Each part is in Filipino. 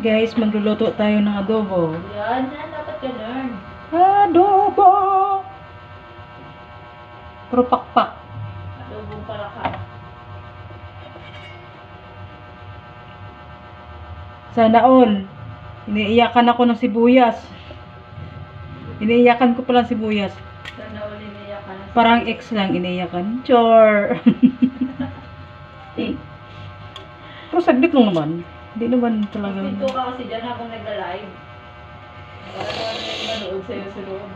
Guys, magluluto tayo ng adobo. Yan, dapat ganun. Adobo! Puro pakpak. Adobong palaka. Sana all. Iniiyakan ako ng sibuyas. Iniiyakan ko pala ng sibuyas. Sana uli niya ka na. Parang X lang iniiyakan. Chor! Pero saglit lang naman. Hindi naman talaga. Pinto ka kasi dyan habang nagla-live. Para naman may manood sa'yo sa loob.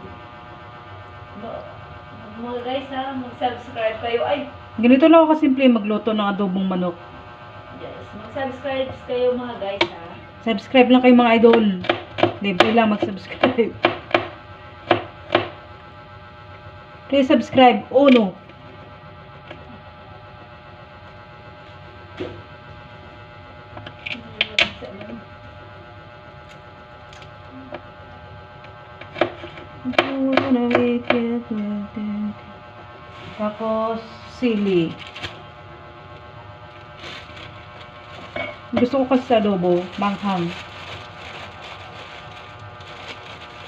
Mga guys ha, mag-subscribe kayo. Ay, Ganito lang ako kasimple magluto ng adobong manok. yes, mag-subscribe kayo mga guys ha. Subscribe lang kayo mga idol. Libre lang mag-subscribe. Please subscribe. Uno. Tapos, sili. Gusto ko kasi sa adobo, manghang.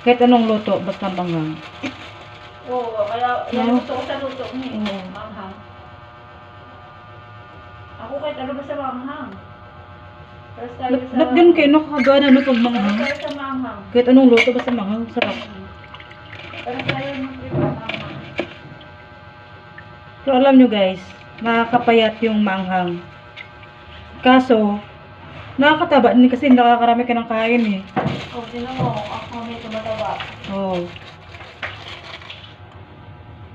Kahit anong luto, basta manghang. Oo, kaya yan No? gusto ko sa luto niya. Oo. Manghang. Ako kahit ano ba sa manghang. Pero tayo sa... Not din kayo, nakakagana no pag Pero manghang. tayo sa manghang. Kahit anong luto, basta manghang. Sarap. Pero tayo ng diba, manghang. So, alam nyo guys, nakakapayat yung manghang. Kaso, nakakataba din kasi nakakarami ka ng kain eh. Oh, sino mo? Ako may tumataba. Oo.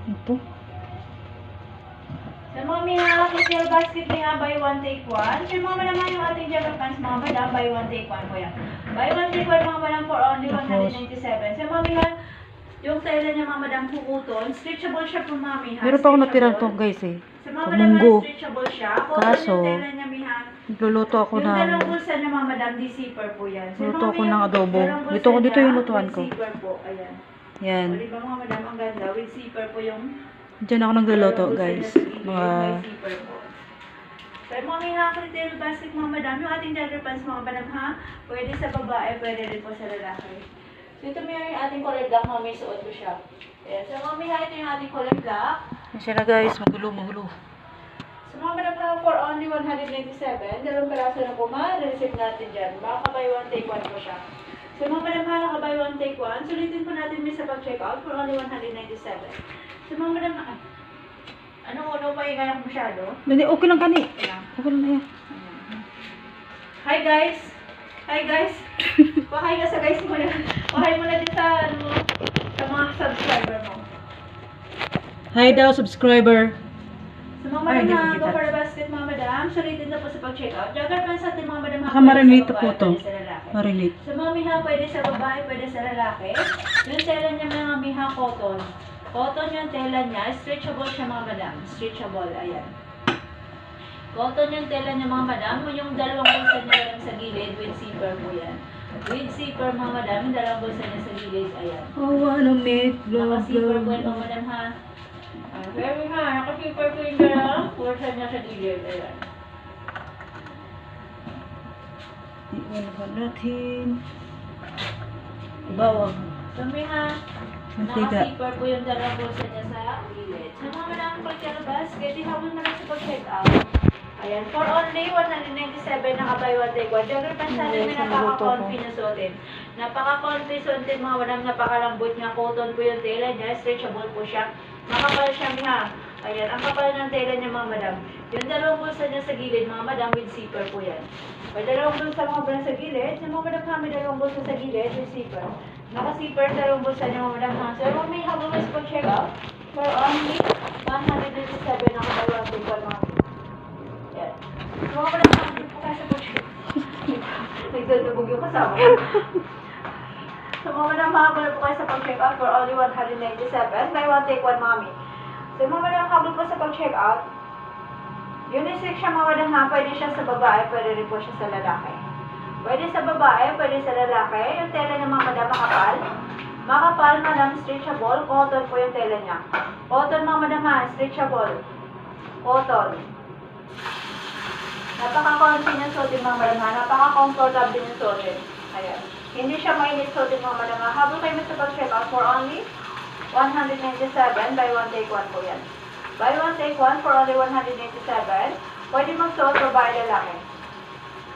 Ito. Sa mga mga official basket niya, buy one take one. Sa mga naman yung ating Jagger Pants, mga madam, buy one take one po yan. Buy one take one, mga madam, for only Tapos, 197. Sa mga mga, yung tela niya, mga madam, pukuton, stretchable siya po, mami, ha? Meron pa ako natirang Stretchable. to guys eh. Sa mga Kamunggo. madam, stretchable siya. Cotton Kaso, yung tela niya, miha. Nagluluto ako Yung ng dalawang bulsa niya, mga madam, di zipper po yan. Sa luto mga ako may- ng adobo. dalawang bulsa Dito niya, yung lutuan with ko. zipper po, ayan. Yan. O, diba mga madam, ang ganda, with zipper po yung Diyan ako nagluluto dalawang bulsa guys. niya sa gilid, Mga may zipper po. So, yung mga may retail basket, mga madam, yung ating Jagger Pants, mga madam, ha? Pwede sa babae, pwede rin po sa lalaki. So, ito may yung ating color black, mga may suot ko siya. Ayan. So, mga may ito yung ating color black. siya na guys, magulo. So, mga madam, ha, for only 197, dalawang peraso na po, ma-receive natin dyan. Makakabay one, take one po siya. So, mga madam, ha, nakabay one, take one. Sulitin po natin may sa pag-checkout for only 197. So, mga madam, ano pa yung kaya masyado? Hindi, okay lang kani. Ayan. Okay lang na yan. Hi guys! Hi guys! Pahay ka sa guys mo na. Pahay mo na din sa, ano, sa mga subscriber mo. Hi daw subscriber. Sa mga Ay, madam hindi ko na kita. go for the basket, mga madam, sulitin na po sa pag-checkout. Jagger pa sa ating mga madam ha, Nakamarinate pwede sa po babae, to. pwede sa lalaki. Marinate. Sa mga miha, pwede sa babae, pwede sa lalaki. Yung tela niya mga miha, cotton. Cotton yung tela niya. Stretchable siya mga madam. Stretchable, ayan. Cotton yung tela niya mga madam. Yung dalawang bulsa niya lang sa gilid, with zipper po yan. With zipper mga madam, yung dalawang bulsa niya sa gilid, ayan. Oh, wanna make love, Naka-zipper po love. yan mga madam ha. Very ha, naka-zipper po yung dalawang bulsa niya sa gilid, ayan. Iwan ba natin? Bawang. So may ha, Mantika. naka-zipper po yung dalawang bulsa niya sa gilid. So mga madam, pagkala basket, ihabol na lang sa pag-check out. Ayan, for only 197, naka-buy one take one. Jagger pants natin, may napaka-comfy na suotin. Napaka-comfy suotin mga madam, napakalambot niya. Cotton po yung tela niya, stretchable po siya. Makapal siya ha. Ayan, ang kapal ng tela niya mga madam. Yung dalawang bulsa niya sa gilid, mga madam, with zipper po yan. May dalawang bulsa mga madam sa gilid. Yung mga madam ha, may dalawang bulsa sa gilid, with zipper. Naka-zipper, dalawang bulsa niya mga madam ha. So, may habang mas pag-check out. For only 197, naka-buy one take one mga madam. Yan. Mga madam, nakakit po kayo sa pag-check. Nagdadabog yung kasama ko. So, mga madam, habol po kayo sa pag-check out for only 197. Buy one, take one, mami. So, mga madam, habol po sa pag-check out. Unisex siya, mga madam, ha. Pwede siya sa babae, pwede rin po siya sa lalaki. Pwede sa babae, pwede sa lalaki. Yung tela ng mga madam, makapal. Makapal, madam, stretchable. Cotton po yung tela niya. Cotton, mga madam, ha. Stretchable. Cotton. Napaka-comfy niya suotin mga madam ha. Napaka-comfortable niya suotin. Ayan. Hindi siya mainit suotin mga madam ha. Habang kayo sa pag-check out for only 197, buy one take one po yan. Buy one take one for only 187. Pwede magsuot babae lalaki.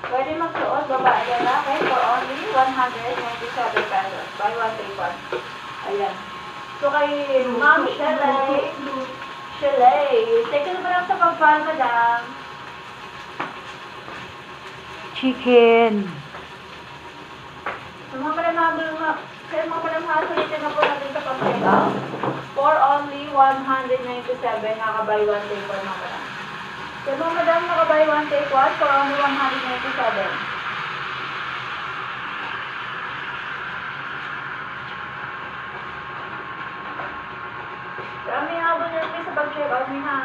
Pwede magsuot babae lalaki for only 197 pesos. Buy one take one. Ayan. So kay Ma'am Shelay, take it naman sa pagpahal, madam. Chicken. So mga madam, sulitin na po natin sa pag-check out. For only 197, nakabay one take one mga madam. So mga madam, nakabay one take one for only 197. Kami habang nyo sa pag-check out niya ha.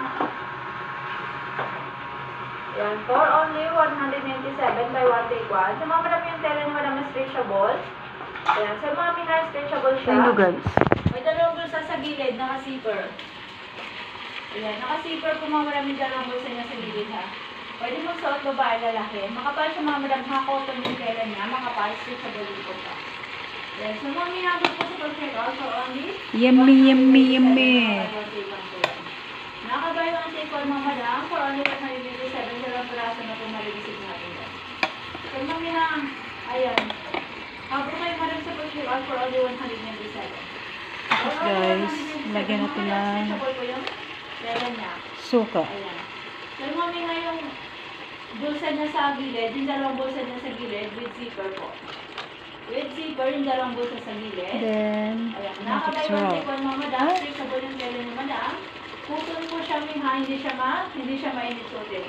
Yan, for only 197 by one take one. So mga madam yung tela ni madam na stretchable. Ayan, so mga mina stretchable siya. Hello guys. May dalawang bulsa sa gilid, naka-zipper. Ayan, naka-zipper po mga madam yung dalawang bulsa niya sa gilid ha. Pwede magsuot babae lalaki. Makapal siya mga madam, cotton yung tela niya. Makapal, stretchable din po siya. Ayan, so mga minabot po sa pag-check out for only Yummy, yummy, yummy. Nakabay one take one mga madam for only 187. Dalawang piraso na po marilisip natin yan. So mga minang, ayan. Habang kayo madam sa pag-check out for only 197. Guys, lagyan natin ng suka. Ayan. So mga minang yung bulsa niya sa gilid, yung dalawang bulsa niya sa gilid with zipper po. With zipper, yung dalawang bulsa sa gilid. Then, Ayan, make it nakabay one raw. take one mga madam. Stretchable yung tela ni madam. Putol po siya minha, hindi siya mainit suotin.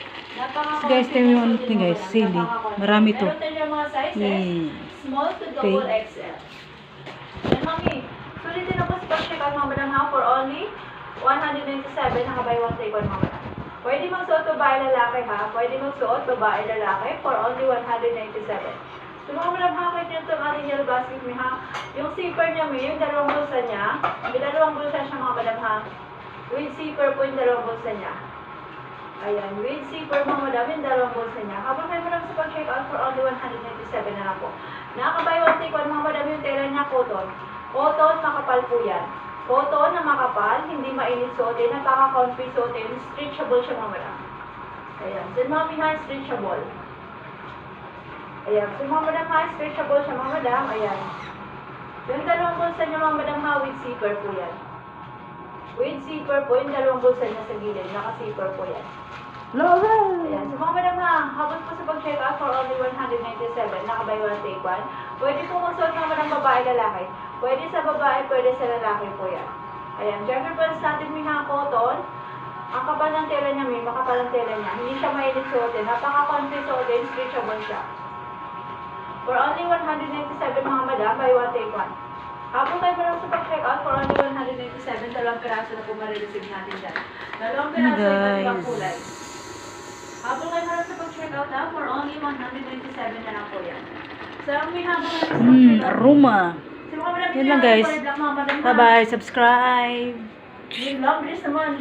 So guys, tayo yung ano natin guys, sili. Marami to. Meron tayo mga sizes, Yeah. small to double XL. Yan mami, sulitin na po sa pag-check out mga madam ha for only 197, nakabay one take one mga madam. Pwede magsuot babae lalaki ha, pwede magsuot babae lalaki for only 197. So mga madam ha, kahit nyo itong ating yellow basket mi ha, yung zipper niya mi, yung dalawang bulsa niya, may dalawang bulsa siya mga madam ha. With zipper po yung dalawang bulsa niya. Ayan, with zipper mga madam yung dalawang bulsa niya. Habang kayo madam sa pag-check out for only 197 na lang po. Nakabay one take one mga madam yung tela niya cotton. Cotton, makapal po yan. Cotton na makapal, hindi mainit suotin, napaka-comfy suotin, stretchable siya mga madam. Ayan, so mga behind stretchable. Ayan, so mga madam ha, stretchable siya mga madam. Ayan. Yung dalawang bulsa niya mga madam ha, with zipper po yan. With zipper po, yung dalawang bulsa niya sa gilid, naka-zipper po yan. Ayan, so mga madam ha, habang po sa pag-check out for only 197, nakabay one take one. Pwede po magsuot mga madam babae lalaki. Pwede sa babae, pwede sa lalaki po yan. Ayan, jogger pants natin may cotton. Ang kapal ng tela niya may, makapal ang tela niya. Hindi siya mainit suotin, napaka-comfy suotin, stretchable siya. For only 197 mga madam, buy one take one. Habang kayo pa lang sa pag-check out for only 197, dalawang piraso na po marireceive natin dyan. Dalawang piraso yung ibang kulay. Habang kayo pa lang sa pag-check out ha, for only 197 na lang po yan. So, may habang kayo sa pag-check out. Aroma. So, mga madam, Yun lang guys. Bye-bye. Subscribe. Yung long list naman.